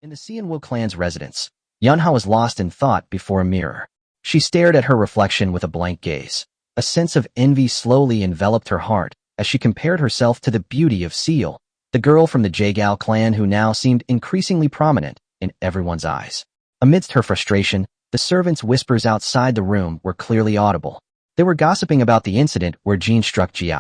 In the Seonwoo clan's residence, Manhwa was lost in thought before a mirror. She stared at her reflection with a blank gaze. A sense of envy slowly enveloped her heart as she compared herself to the beauty of Seal, the girl from the Jaegao clan who now seemed increasingly prominent in everyone's eyes. Amidst her frustration, the servants' whispers outside the room were clearly audible. They were gossiping about the incident where Jean struck Gi.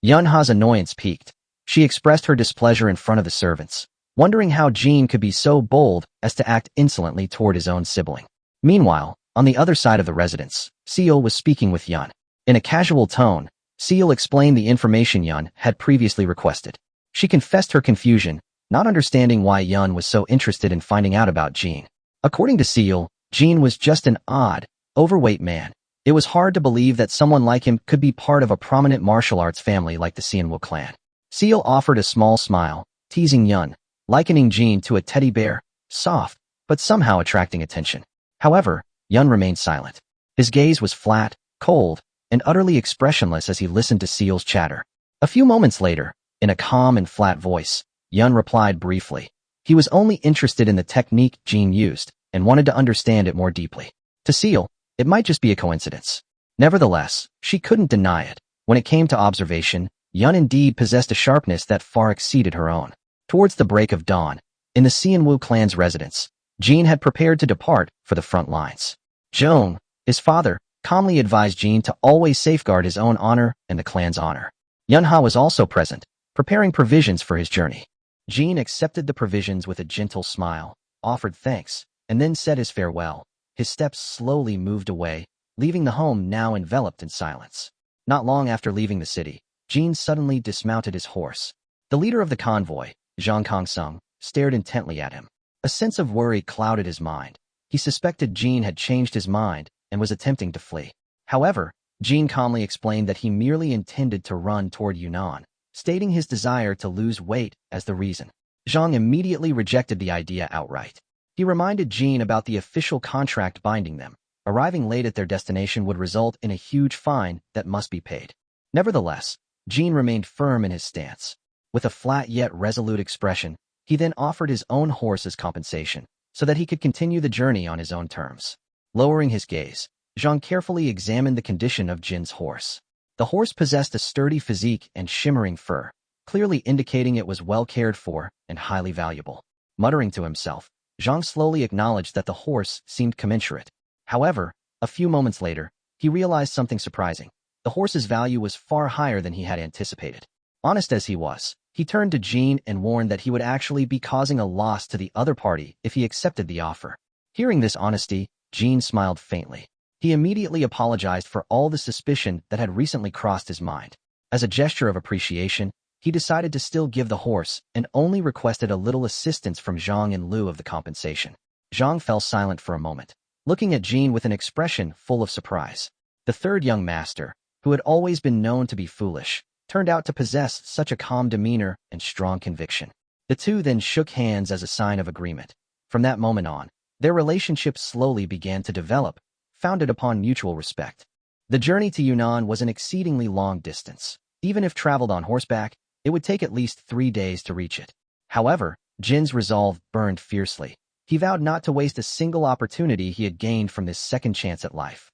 Manhwa's annoyance peaked. She expressed her displeasure in front of the servants, wondering how Jean could be so bold as to act insolently toward his own sibling. Meanwhile, on the other side of the residence, Seal was speaking with Yun. In a casual tone, Seal explained the information Yun had previously requested. She confessed her confusion, not understanding why Yun was so interested in finding out about Jean. According to Seal, Jean was just an odd, overweight man. It was hard to believe that someone like him could be part of a prominent martial arts family like the Seonwoo clan. Seal offered a small smile, teasing Yun, likening Jean to a teddy bear, soft, but somehow attracting attention. However, Yun remained silent. His gaze was flat, cold, and utterly expressionless as he listened to Seal's chatter. A few moments later, in a calm and flat voice, Yun replied briefly. He was only interested in the technique Jean used and wanted to understand it more deeply. To Seal, it might just be a coincidence. Nevertheless, she couldn't deny it. When it came to observation, Yun indeed possessed a sharpness that far exceeded her own. Towards the break of dawn, in the Seonwoo clan's residence, Jean had prepared to depart for the front lines. Cheong, his father, calmly advised Jean to always safeguard his own honor and the clan's honor. Manhwa was also present, preparing provisions for his journey. Jean accepted the provisions with a gentle smile, offered thanks, and then said his farewell. His steps slowly moved away, leaving the home now enveloped in silence. Not long after leaving the city, Jean suddenly dismounted his horse. The leader of the convoy, Zhang Kongsung, stared intently at him. A sense of worry clouded his mind. He suspected Jean had changed his mind and was attempting to flee. However, Jean calmly explained that he merely intended to run toward Yunnan, stating his desire to lose weight as the reason. Zhang immediately rejected the idea outright. He reminded Jean about the official contract binding them. Arriving late at their destination would result in a huge fine that must be paid. Nevertheless, Jean remained firm in his stance. With a flat yet resolute expression, he then offered his own horse as compensation, so that he could continue the journey on his own terms. Lowering his gaze, Zhang carefully examined the condition of Jin's horse. The horse possessed a sturdy physique and shimmering fur, clearly indicating it was well cared for and highly valuable. Muttering to himself, Zhang slowly acknowledged that the horse seemed commensurate. However, a few moments later, he realized something surprising. The horse's value was far higher than he had anticipated. Honest as he was, he turned to Jean and warned that he would actually be causing a loss to the other party if he accepted the offer. Hearing this honesty, Jean smiled faintly. He immediately apologized for all the suspicion that had recently crossed his mind. As a gesture of appreciation, he decided to still give the horse and only requested a little assistance from Zhang in lieu of the compensation. Zhang fell silent for a moment, looking at Jean with an expression full of surprise. The third young master, who had always been known to be foolish, turned out to possess such a calm demeanor and strong conviction. The two then shook hands as a sign of agreement. From that moment on, their relationship slowly began to develop, founded upon mutual respect. The journey to Yunnan was an exceedingly long distance. Even if traveled on horseback, it would take at least 3 days to reach it. However, Jin's resolve burned fiercely. He vowed not to waste a single opportunity he had gained from this second chance at life.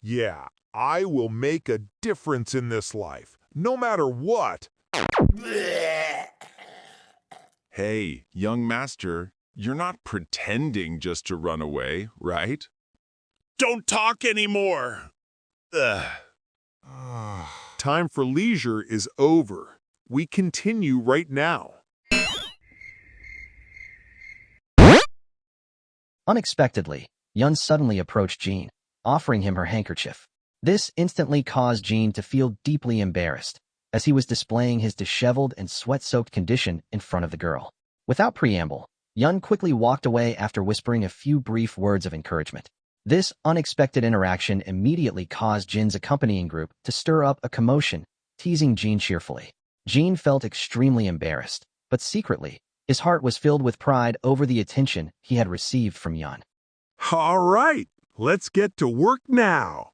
Yeah, I will make a difference in this life, no matter what. Hey, young master, you're not pretending just to run away, right? Don't talk anymore. Time for leisure is over. We continue right now. Unexpectedly, Yun suddenly approached Jean, offering him her handkerchief. This instantly caused Jean to feel deeply embarrassed, as he was displaying his disheveled and sweat-soaked condition in front of the girl. Without preamble, Yun quickly walked away after whispering a few brief words of encouragement. This unexpected interaction immediately caused Jin's accompanying group to stir up a commotion, teasing Jean cheerfully. Jean felt extremely embarrassed, but secretly, his heart was filled with pride over the attention he had received from Yun. All right, let's get to work now.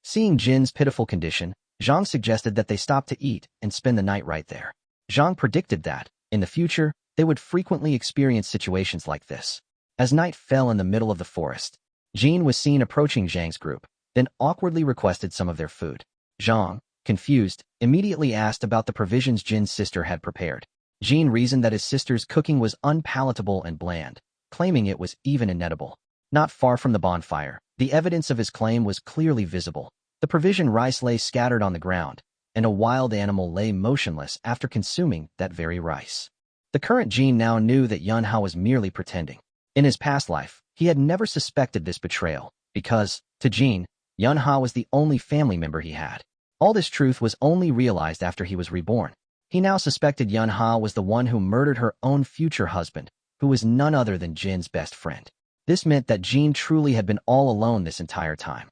Seeing Jin's pitiful condition, Zhang suggested that they stop to eat and spend the night right there. Zhang predicted that, In the future, they would frequently experience situations like this. As night fell in the middle of the forest, Jean was seen approaching Zhang's group, then awkwardly requested some of their food. Zhang, confused, immediately asked about the provisions Jin's sister had prepared. Jean reasoned that his sister's cooking was unpalatable and bland, claiming it was even inedible. Not far from the bonfire, the evidence of his claim was clearly visible. The provision rice lay scattered on the ground, and a wild animal lay motionless after consuming that very rice. The current Jean now knew that Yunhan was merely pretending. In his past life, he had never suspected this betrayal, because, to Jean, Yunhan was the only family member he had. All this truth was only realized after he was reborn. He now suspected Yunhan was the one who murdered her own future husband, who was none other than Jin's best friend. This meant that Jean truly had been all alone this entire time.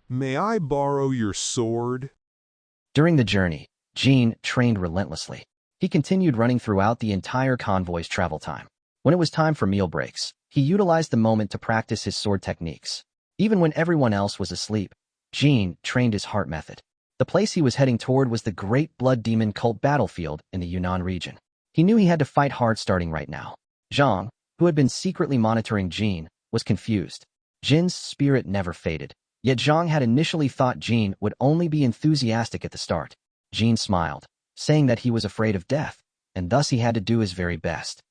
May I borrow your sword? During the journey, Jean trained relentlessly. He continued running throughout the entire convoy's travel time. When it was time for meal breaks, he utilized the moment to practice his sword techniques. Even when everyone else was asleep, Jean trained his heart method. The place he was heading toward was the Great Blood Demon Cult battlefield in the Yunnan region. He knew he had to fight hard starting right now. Zhang, who had been secretly monitoring Jean, was confused. Jin's spirit never faded, yet Zhang had initially thought Jean would only be enthusiastic at the start. Jean smiled, saying that he was afraid of death, and thus he had to do his very best.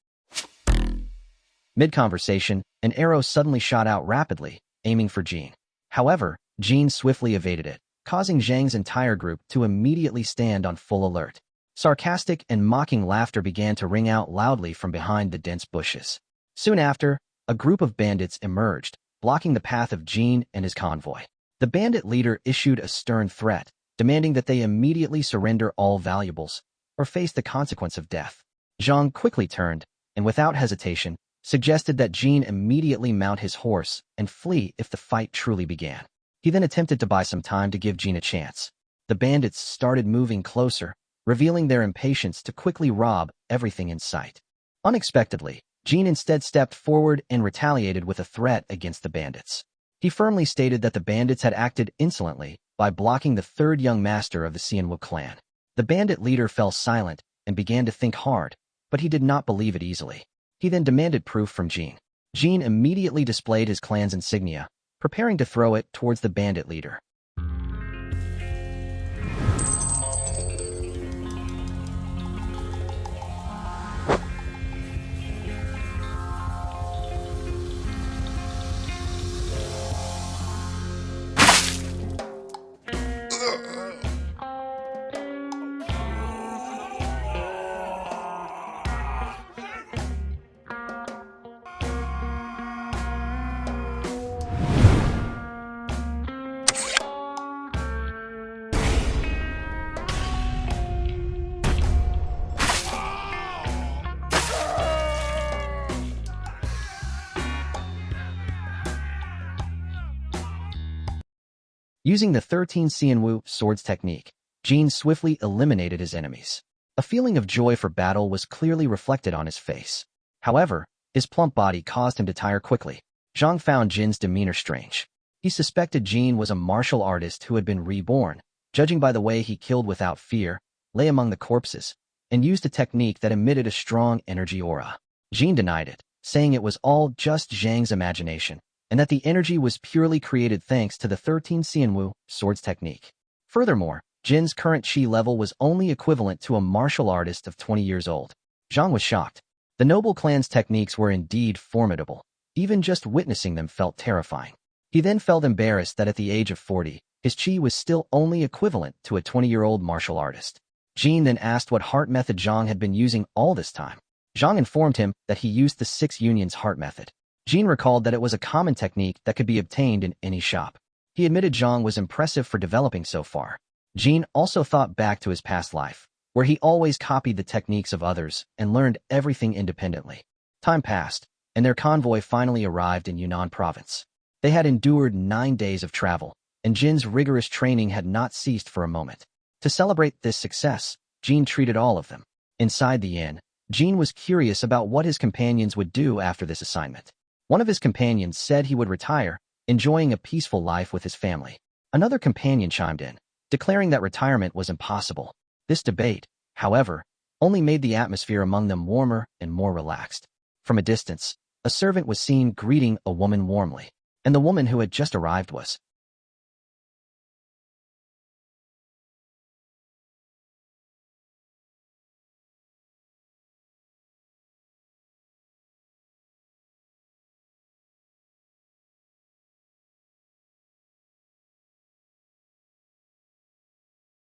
Mid-conversation, an arrow suddenly shot out rapidly, aiming for Jean. However, Jean swiftly evaded it, causing Zhang's entire group to immediately stand on full alert. Sarcastic and mocking laughter began to ring out loudly from behind the dense bushes. Soon after, a group of bandits emerged, blocking the path of Jean and his convoy. The bandit leader issued a stern threat, demanding that they immediately surrender all valuables, or face the consequence of death. Zhang quickly turned, and without hesitation, suggested that Jean immediately mount his horse and flee if the fight truly began. He then attempted to buy some time to give Jean a chance. The bandits started moving closer, revealing their impatience to quickly rob everything in sight. Unexpectedly, Jean instead stepped forward and retaliated with a threat against the bandits. He firmly stated that the bandits had acted insolently by blocking the third young master of the Seonwoo clan. The bandit leader fell silent and began to think hard, but he did not believe it easily. He then demanded proof from Jean. Jean immediately displayed his clan's insignia, preparing to throw it towards the bandit leader. Using the 13 Seonwoo Sword Technique, Jean swiftly eliminated his enemies. A feeling of joy for battle was clearly reflected on his face. However, his plump body caused him to tire quickly. Zhang found Jin's demeanor strange. He suspected Jean was a martial artist who had been reborn, judging by the way he killed without fear, lay among the corpses, and used a technique that emitted a strong energy aura. Jean denied it, saying it was all just Zhang's imagination, and that the energy was purely created thanks to the 13 Seonwoo Sword Technique. Furthermore, Jin's current chi level was only equivalent to a martial artist of 20 years old. Zhang was shocked. The noble clan's techniques were indeed formidable. Even just witnessing them felt terrifying. He then felt embarrassed that at the age of 40, his chi was still only equivalent to a 20-year-old martial artist. Jean then asked what heart method Zhang had been using all this time. Zhang informed him that he used the 6 Union's heart method. Jean recalled that it was a common technique that could be obtained in any shop. He admitted Zhang was impressive for developing so far. Jean also thought back to his past life, where he always copied the techniques of others and learned everything independently. Time passed, and their convoy finally arrived in Yunnan Province. They had endured 9 days of travel, and Jin's rigorous training had not ceased for a moment. To celebrate this success, Jean treated all of them. Inside the inn, Jean was curious about what his companions would do after this assignment. One of his companions said he would retire, enjoying a peaceful life with his family. Another companion chimed in, declaring that retirement was impossible. This debate, however, only made the atmosphere among them warmer and more relaxed. From a distance, a servant was seen greeting a woman warmly, and the woman who had just arrived was